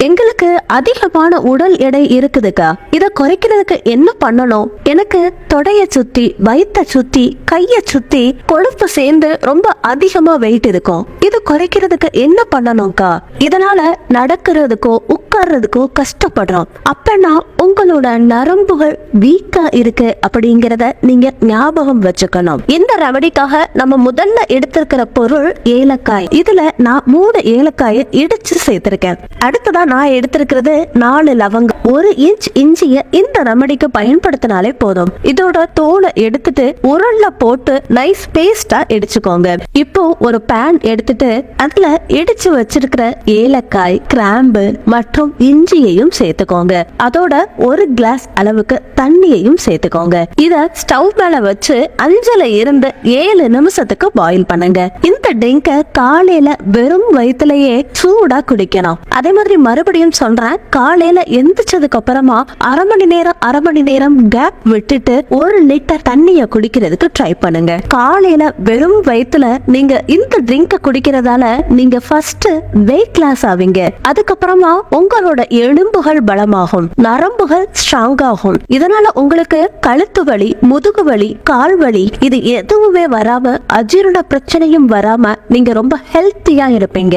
எங்களுக்கு அதிகமான உடல் எடை இருக்குதுக்கா, இத குறைக்கிறதுக்கு என்ன பண்ணணும்? எனக்கு தொடைய சுத்தி, வயிற்ற சுத்தி, கைய சுத்தி கொழுப்பு சேர்ந்து ரொம்ப அதிகமா வெயிட் இருக்கும். இது குறைக்கிறதுக்கு என்ன பண்ணணும்க்கா? இதனால நடக்கிறதுக்கோ உட்கார்றதுக்கோ கஷ்டப்படுறோம். அப்பனா உங்களோட நரம்புகள் வீக்கா இருக்கு அப்படிங்கறத நீங்க ஞாபகம் வச்சுக்கணும். இந்த ரெமடிக்காக நம்ம முதல்ல எடுத்திருக்கிற பொருள் ஏலக்காய். இதுல நான் 3 ஏலக்காயை இடிச்சு சேர்த்திருக்கேன். அடுத்ததான் நான் எடுத்திருக்கிறது 4 லவங்கம். 1 இன்ச் இஞ்சிய இந்த ரெமடிக்கு பயன்படுத்தினாலே போதும். இதோட தோலை எடுத்துட்டு உரல்ல போட்டு நைஸ் பேஸ்டா இடிச்சுக்கோங்க. இப்போ ஒரு பேன் எடுத்துட்டு அதுல இடிச்சு வச்சிருக்கிற ஏலக்காய், கிராம்பு மற்றும் இஞ்சியையும் சேர்த்துக்கோங்க. அதோட 1 கிளாஸ் அளவுக்கு தண்ணியையும் சேர்த்துக்கோங்க. இத ஸ்டவ் மேல வச்சு 5ல இருந்து 7 நிமிஷத்துக்கு பாயில் பண்ணுங்க. இந்த ட்ரிங்க காலையில வெறும் வயிற்றுலயே சூடா குடிக்கணும். அதே மாதிரி மறுபடியும் சொல்றேன், காலையில எந்திரிச்சதுக்கு அப்புறமா அரை மணி நேரம் கேப் விட்டுட்டு 1 லிட்டர் தண்ணிய குடிக்கிறதுக்கு ட்ரை பண்ணுங்க. காலையில வெறும் வயிற்றுல நீங்க இந்த ட்ரிங்க குடிக்கிறதால நீங்க ஃபர்ஸ்ட் வெயிட் லாஸ் ஆவீங்க. அதுக்கப்புறமா உங்களோட எலும்புகள் பலமாகும், நரம்புகள் ஸ்ட்ராங் ஆகும். இதனால உங்களுக்கு கழுத்து வலி, முதுகு வலி, கால் வலி இது எதுவுமே வராம, அஜீரண பிரச்சனையும் வராம நீங்க ரொம்ப ஹெல்த்தியா இருப்பீங்க.